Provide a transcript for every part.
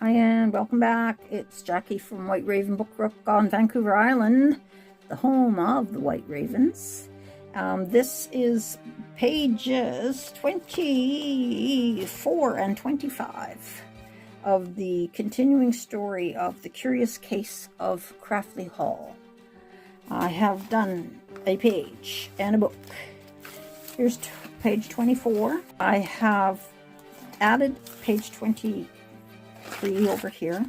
Hi and welcome back. It's Jackie from WhiteRavenBookRook on Vancouver Island, the home of the White Ravens. This is pages 24 and 25 of the continuing story of The Curious Case of Craftley Hall. I have done a page and a book. Here's page 24. I have added page 23 over here,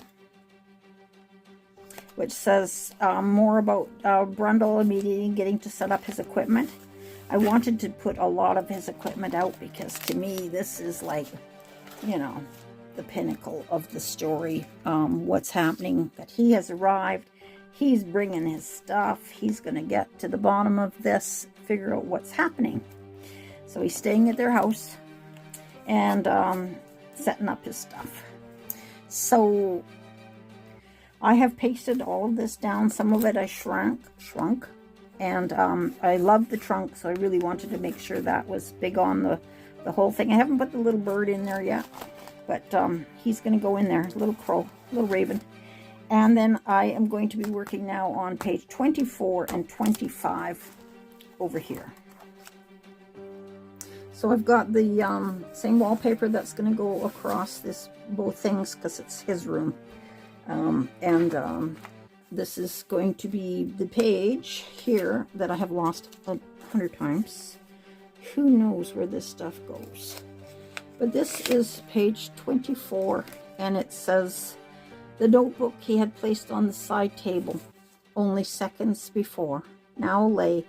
which says more about Brundle immediately getting to set up his equipment. I wanted to put a lot of his equipment out because to me this is like, you know, the pinnacle of the story. What's happening, that he has arrived, he's bringing his stuff, he's going to get to the bottom of this, figure out what's happening. So he's staying at their house and setting up his stuff. So I have pasted all of this down. Some of it I shrunk, and I love the trunk, so I really wanted to make sure that was big on the whole thing. I haven't put the little bird in there yet, but he's going to go in there, little crow, little raven. And then I am going to be working now on page 24 and 25 over here. So I've got the same wallpaper that's going to go across both things because it's his room. This is going to be the page here that I have lost 100 times. Who knows where this stuff goes? But this is page 24, and it says, the notebook he had placed on the side table only seconds before now lay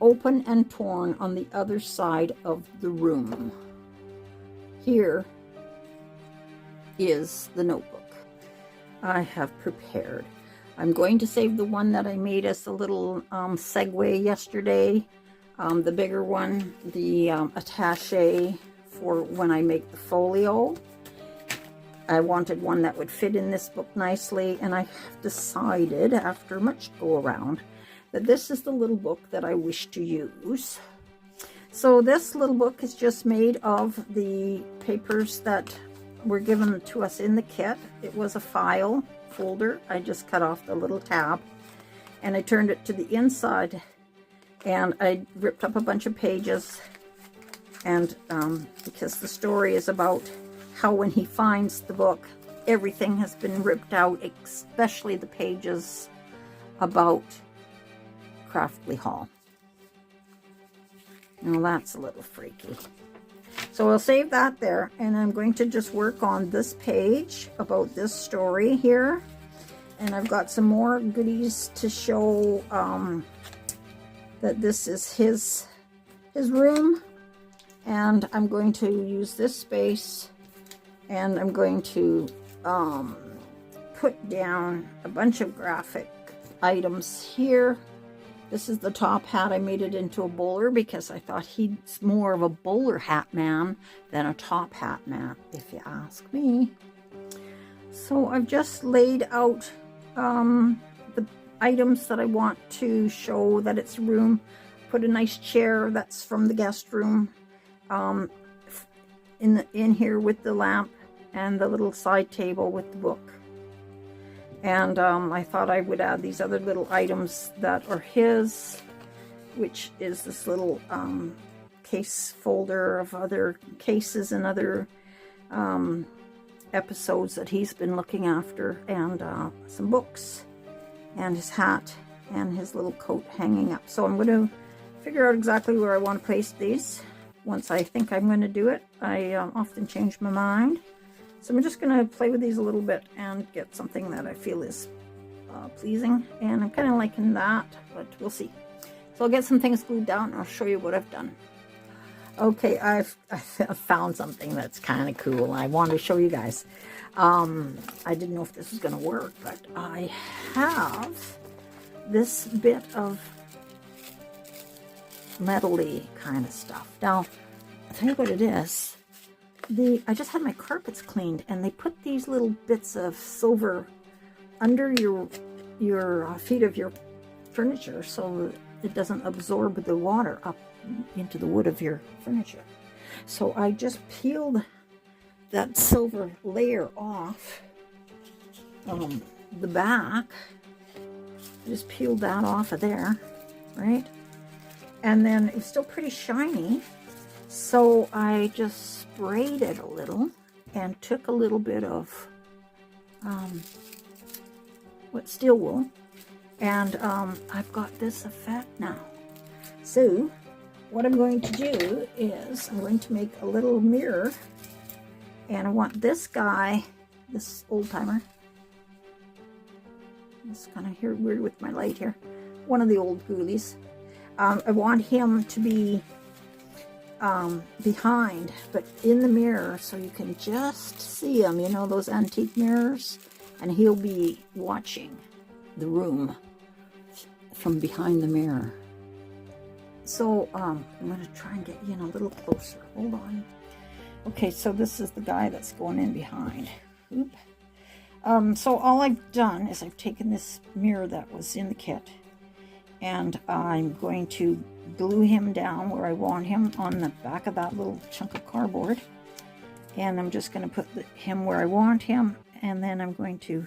open and torn on the other side of the room. Here is the notebook I have prepared. I'm going to save the one that I made as a little segue yesterday, the bigger one, the attaché for when I make the folio. I wanted one that would fit in this book nicely, and I have decided after much go around that this is the little book that I wish to use. So this little book is just made of the papers that were given to us in the kit. It was a file folder. I just cut off the little tab and I turned it to the inside, and I ripped up a bunch of pages, and because the story is about how when he finds the book, everything has been ripped out, especially the pages about Craftley Hall. Now that's a little freaky. So I'll save that there, and I'm going to just work on this page about this story here. And I've got some more goodies to show that this is his room. And I'm going to use this space, and I'm going to put down a bunch of graphic items here. This is the top hat. I made it into a bowler because I thought he's more of a bowler hat man than a top hat man, if you ask me. So I've just laid out the items that I want to show that it's a room. Put a nice chair that's from the guest room in here with the lamp and the little side table with the book. And I thought I would add these other little items that are his, which is this little case folder of other cases and other episodes that he's been looking after, and some books, and his hat, and his little coat hanging up. So I'm going to figure out exactly where I want to place these. Once I think I'm going to do it, I often change my mind. So I'm just going to play with these a little bit and get something that I feel is pleasing. And I'm kind of liking that, but we'll see. So I'll get some things glued down and I'll show you what I've done. Okay, I've found something that's kind of cool. I want to show you guys. I didn't know if this was going to work, but I have this bit of metal-y kind of stuff. Now, I'll tell you what it is. I just had my carpets cleaned, and they put these little bits of silver under your feet of your furniture so it doesn't absorb the water up into the wood of your furniture. So I just peeled that silver layer off the back. I just peeled that off of there, right? And then it was still pretty shiny, so I just sprayed it a little and took a little bit of steel wool, and I've got this effect now. So what I'm going to do is I'm going to make a little mirror, and I want this guy, this old timer. It's kind of here weird with my light here. One of the old ghoulies. I want him to be behind, but in the mirror, so you can just see him. You know, those antique mirrors, and he'll be watching the room from behind the mirror. So I'm going to try and get you in a little closer. Hold on. Okay, so this is the guy that's going in behind. Oop. So all I've done is I've taken this mirror that was in the kit, and I'm going to glue him down where I want him on the back of that little chunk of cardboard. And I'm just going to put him where I want him, and then I'm going to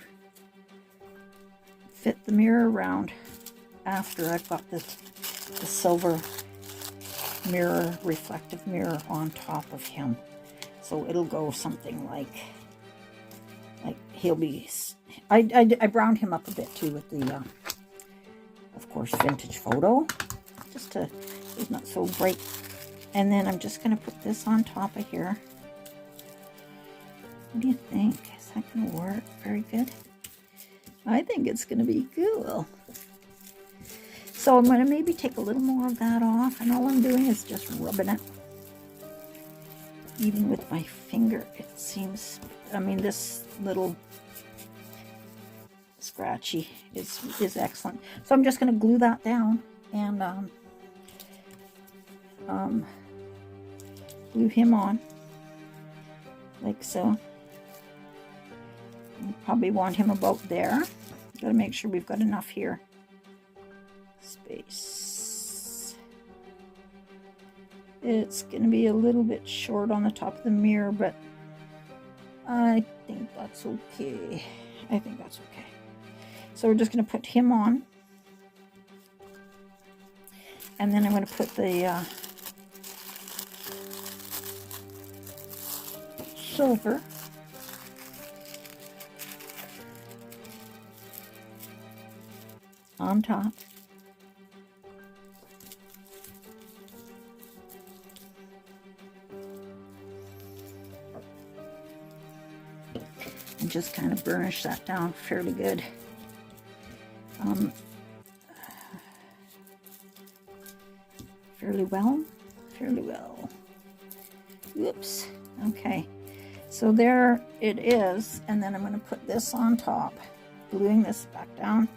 fit the mirror around after I've got the silver mirror, reflective mirror on top of him. So it'll go something like he'll be, I browned him up a bit too with the, of course, vintage photo, just to, he's not so bright. And then I'm just going to put this on top of here. What do you think? Is that going to work? Very good. I think it's going to be cool. So I'm going to maybe take a little more of that off, and all I'm doing is just rubbing it. Even with my finger, it seems, I mean, this little scratchy is excellent. So I'm just going to glue that down and glue him on like so. You probably want him about there. Got to make sure we've got enough here. Space. It's going to be a little bit short on the top of the mirror, but I think that's okay. I think that's okay. So we're just going to put him on. And then I'm going to put the silver on top. And just kind of burnish that down fairly good. Fairly well. Whoops. Okay. So there it is. And then I'm going to put this on top, gluing this back down.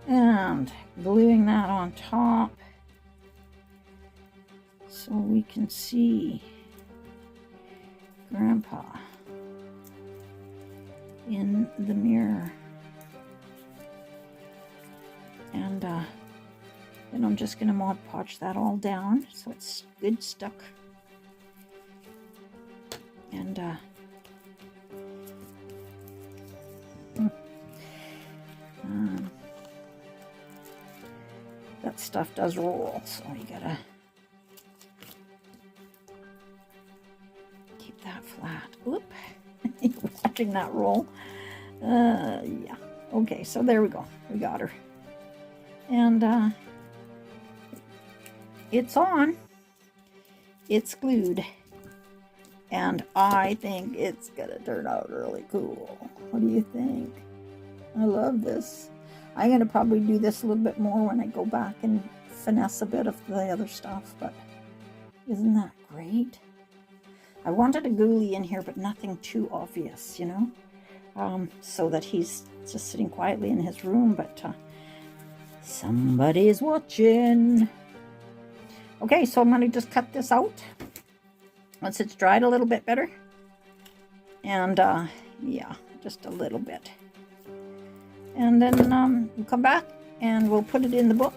And gluing that on top so we can see Grandpa in the mirror. And then I'm just going to Mod Podge that all down so it's good stuck. And that stuff does roll, so you gotta keep that flat. Oop, you're watching that roll. Yeah. Okay, so there we go. We got her. And it's on. It's glued. And I think it's gonna turn out really cool. What do you think? I love this. I'm going to probably do this a little bit more when I go back and finesse a bit of the other stuff, but isn't that great? I wanted a ghoulie in here, but nothing too obvious, you know, so that he's just sitting quietly in his room, but somebody's watching. Okay, so I'm going to just cut this out once it's dried a little bit better. And yeah, just a little bit. And then we'll come back and we'll put it in the book.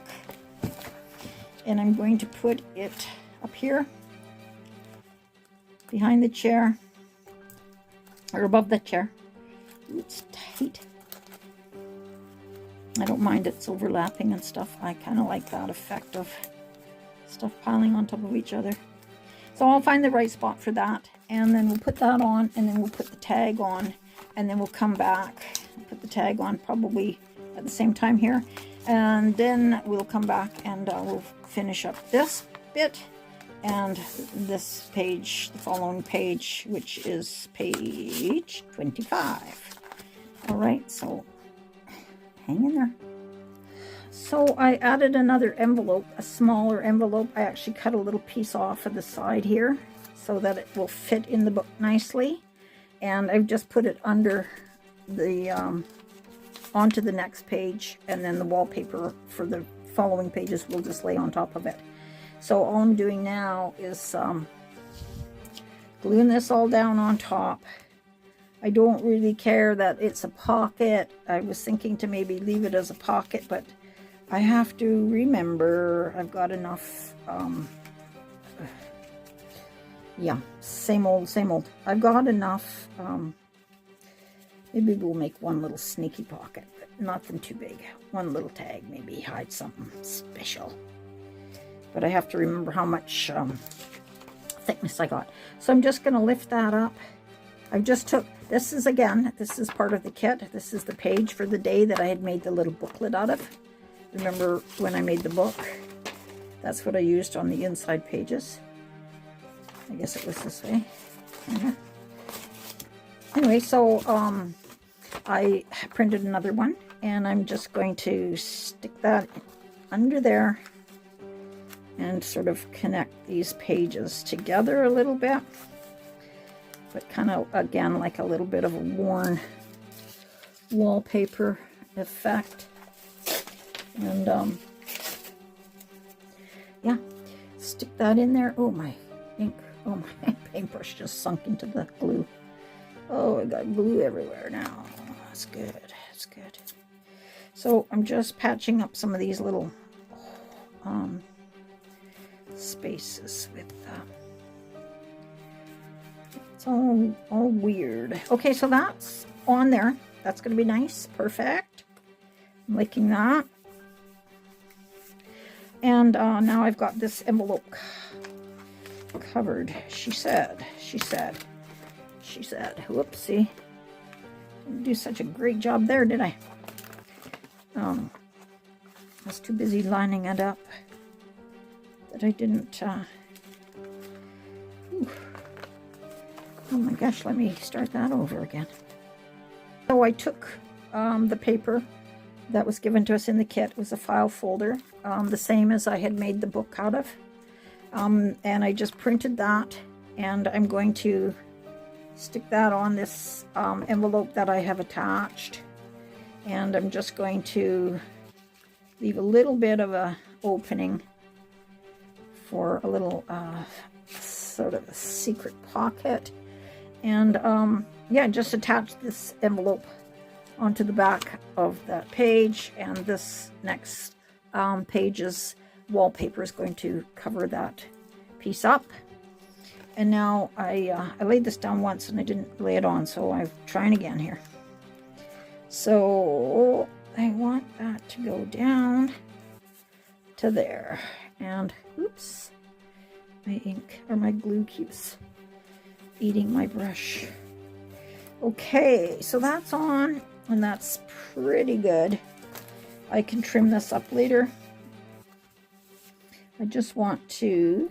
And I'm going to put it up here behind the chair, or above the chair. Ooh, it's tight. I don't mind it's overlapping and stuff. I kind of like that effect of stuff piling on top of each other. So I'll find the right spot for that, and then we'll put that on, and then we'll put the tag on, and then we'll come back and put the tag on probably at the same time here, and then we'll come back and we'll finish up this bit and this page, the following page, which is page 25. All right, so hang in there. So I added another envelope, a smaller envelope. I actually cut a little piece off of the side here so that it will fit in the book nicely. And I've just put it under the, onto the next page, and then the wallpaper for the following pages will just lay on top of it. So all I'm doing now is gluing this all down on top. I don't really care that it's a pocket. I was thinking to maybe leave it as a pocket, but I have to remember I've got enough, yeah, same old, same old. I've got enough, maybe we'll make one little sneaky pocket, but nothing too big. One little tag, maybe hide something special. But I have to remember how much thickness I got. So I'm just going to lift that up. I just took, this is part of the kit. This is the page for the day that I had made the little booklet out of. Remember when I made the book? That's what I used on the inside pages. I guess it was this way. Yeah. Anyway, so I printed another one, and I'm just going to stick that under there and sort of connect these pages together a little bit, but kind of, again, like a little bit of a worn wallpaper effect. And yeah, stick that in there. Oh, my ink, oh, my paintbrush just sunk into the glue. Oh, I got glue everywhere now. That's good, that's good. So I'm just patching up some of these little spaces with it's all weird. Okay, so that's on there. That's going to be nice. Perfect. I'm liking that. And now I've got this envelope covered. She said. Whoopsie. Didn't do such a great job there, did I? I was too busy lining it up that I didn't, oh my gosh, let me start that over again. So I took the paper that was given to us in the kit. It was a file folder, the same as I had made the book out of. And I just printed that, and I'm going to stick that on this envelope that I have attached. And I'm just going to leave a little bit of a opening for a little sort of a secret pocket. And yeah, just attach this envelope onto the back of that page, and this next page's wallpaper is going to cover that piece up. And now I laid this down once and I didn't lay it on, so I'm trying again here. So I want that to go down to there, and oops, my ink or my glue keeps eating my brush. Okay, so that's on, and that's pretty good. I can trim this up later. I just want to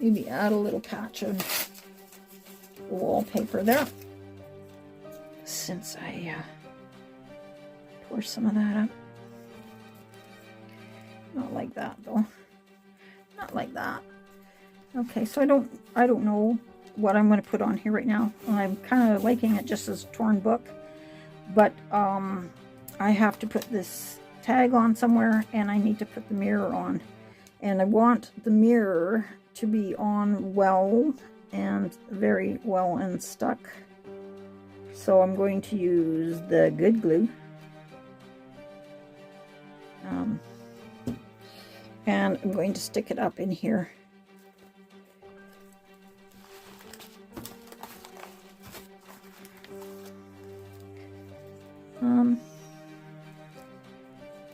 maybe add a little patch of wallpaper there, since I pour some of that up. Not like that though. Not like that. Okay, so I don't know what I'm going to put on here right now. I'm kind of liking it just as a torn book, but I have to put this tag on somewhere, and I need to put the mirror on, and I want the mirror to be on well, and very well and stuck. So I'm going to use the good glue And I'm going to stick it up in here.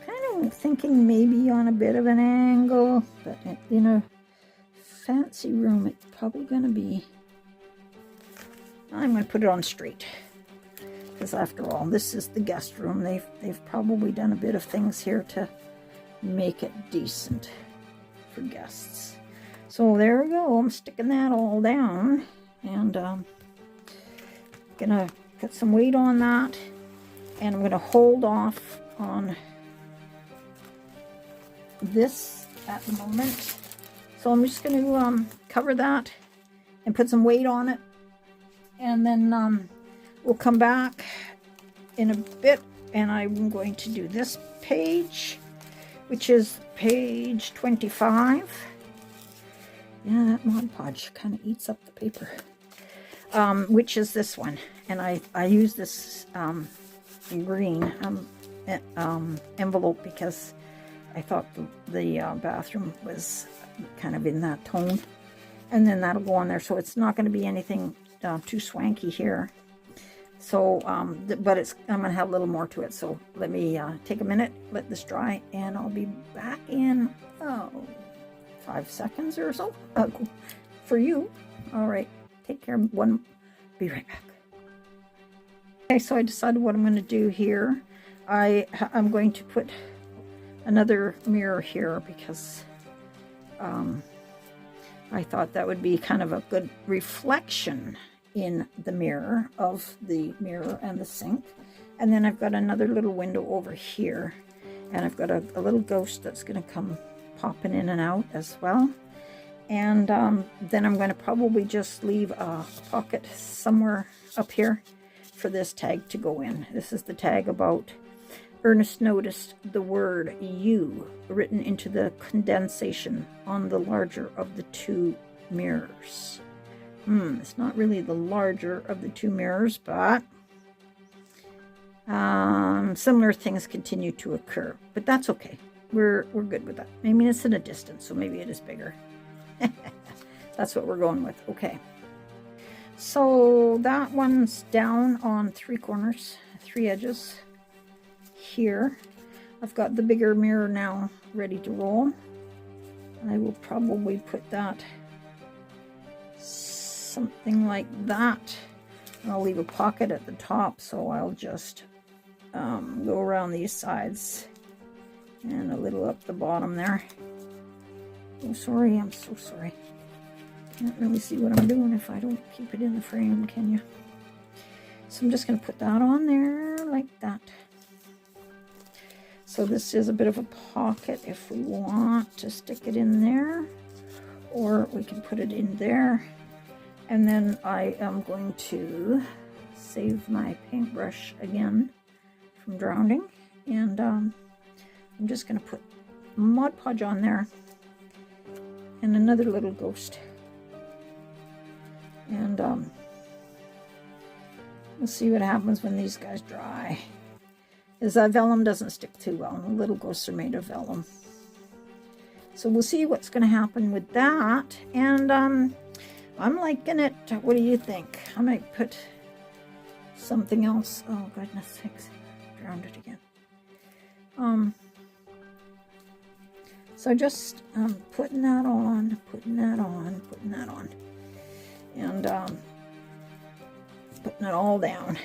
Kind of thinking maybe on a bit of an angle, but in a fancy room it's probably going to be, I'm going to put it on straight, because after all, this is the guest room. They've probably done a bit of things here to make it decent for guests. So there we go. I'm sticking that all down, and gonna put some weight on that, and I'm gonna hold off on this at the moment. So I'm just gonna cover that and put some weight on it, and then we'll come back in a bit, and I'm going to do this page, which is page 25. Yeah, that Mod Podge kind of eats up the paper. Which is this one. And I use this green envelope because I thought the bathroom was kind of in that tone. And then that'll go on there. So it's not going to be anything too swanky here. So, but I'm going to have a little more to it. So let me take a minute, let this dry, and I'll be back in 5 seconds or so for you. All right, take care. Be right back. Okay, so I decided what I'm going to do here. I'm going to put another mirror here because I thought that would be kind of a good reflection in the mirror of the mirror and the sink. And then I've got another little window over here, and I've got a little ghost that's going to come popping in and out as well. And then I'm going to probably just leave a pocket somewhere up here for this tag to go in. This is the tag about Ernest noticed the word "you" written into the condensation on the larger of the two mirrors. It's not really the larger of the two mirrors, but similar things continue to occur. But that's okay. We're good with that. I mean, it's in a distance, so maybe it is bigger. That's what we're going with. Okay. So that one's down on 3 corners, 3 edges. Here, I've got the bigger mirror now ready to roll. I will probably put that something like that. I'll leave a pocket at the top, so I'll just go around these sides and a little up the bottom there. Oh, sorry, I'm so sorry. Can't really see what I'm doing if I don't keep it in the frame, can you? So I'm just going to put that on there like that. So this is a bit of a pocket if we want to stick it in there, or we can put it in there. And then I am going to save my paintbrush again from drowning, and I'm just going to put Mod Podge on there and another little ghost, and we'll see what happens when these guys dry. Is that vellum doesn't stick too well, and the little ghosts are made of vellum. So we'll see what's going to happen with that, and I'm liking it. What do you think? I might put something else. Oh, goodness sakes. Drowned it again. So just putting that on, and putting it all down.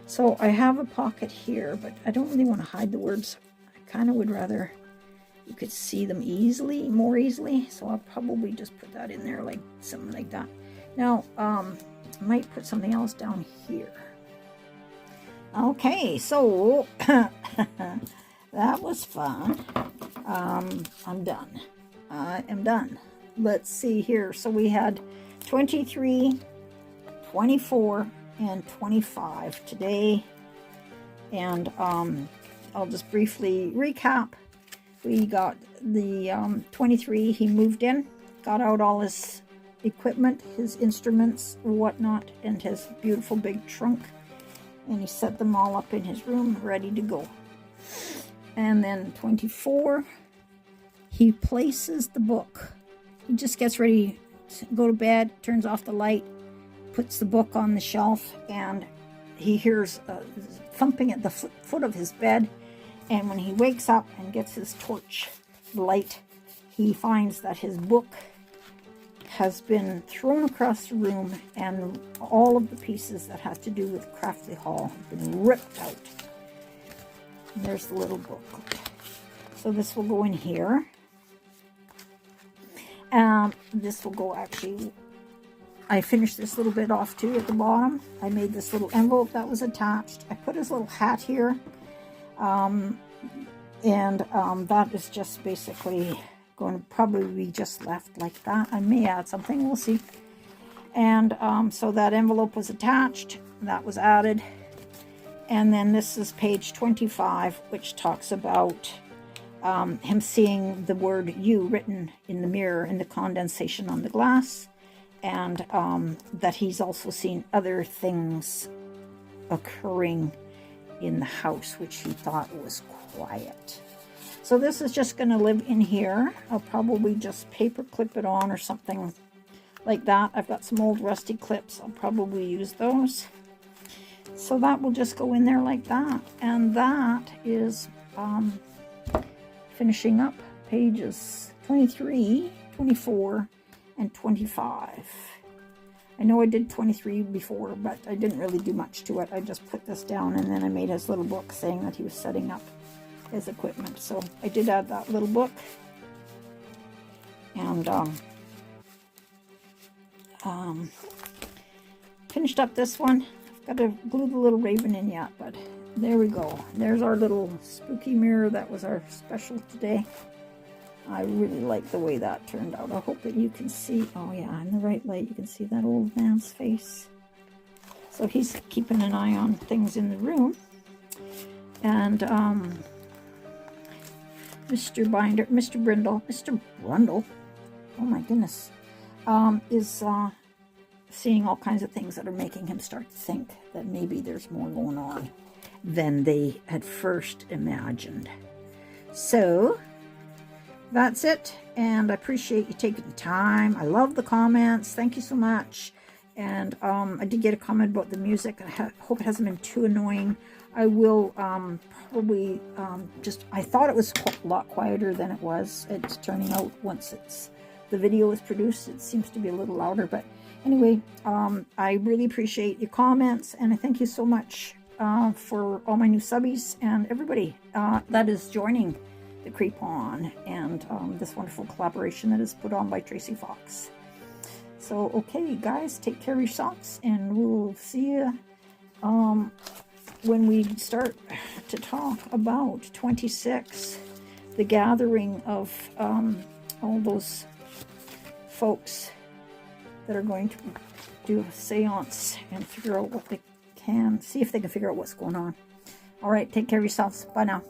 So I have a pocket here, but I don't really want to hide the words. I kind of would rather you could see them more easily. So I'll probably just put that in there, like something like that. Now, I might put something else down here. Okay, so that was fun. I'm done. I am done. Let's see here. So we had 23, 24, and 25 today. And I'll just briefly recap. We got the 23, he moved in, got out all his equipment, his instruments, whatnot, and his beautiful big trunk. And he set them all up in his room, ready to go. And then 24, he places the book. He just gets ready to go to bed, turns off the light, puts the book on the shelf, and he hears thumping at the foot of his bed. And when he wakes up and gets his torch light, he finds that his book has been thrown across the room, and all of the pieces that have to do with Craftley Hall have been ripped out. And there's the little book. So this will go in here. This will go, actually, I finished this little bit off too at the bottom. I made this little envelope that was attached. I put his little hat here. That is just basically going to probably be just left like that. I may add something, we'll see. And so that envelope was attached, that was added. And then this is page 25, which talks about him seeing the word "you" written in the mirror in the condensation on the glass, and that he's also seen other things occurring in the house, which he thought was quiet. So this is just going to live in here. I'll probably just paper clip it on or something like that. I've got some old rusty clips. I'll probably use those. So that will just go in there like that. And that is finishing up pages 23, 24, and 25. I know I did 23 before, but I didn't really do much to it. I just put this down, and then I made his little book saying that he was setting up his equipment. So I did add that little book. And finished up this one. I've got to glue the little raven in yet, but there we go. There's our little spooky mirror. That was our special today. I really like the way that turned out. I hope that you can see, oh yeah, in the right light, you can see that old man's face. So he's keeping an eye on things in the room. And Mr. Brundle, oh my goodness, is seeing all kinds of things that are making him start to think that maybe there's more going on than they had first imagined. So that's it, and I appreciate you taking the time. I love the comments. Thank you so much. And I did get a comment about the music. I hope it hasn't been too annoying. I will probably I thought it was a lot quieter than it was. It's turning out, once the video is produced, it seems to be a little louder. But anyway, I really appreciate your comments, and I thank you so much for all my new subbies and everybody that is joining the Creep On and this wonderful collaboration that is put on by Tracie Fox. So, okay, guys, take care of yourselves, and we'll see you when we start to talk about 26, the gathering of all those folks that are going to do a seance and figure out what they can, see if they can figure out what's going on. All right, take care of yourselves. Bye now.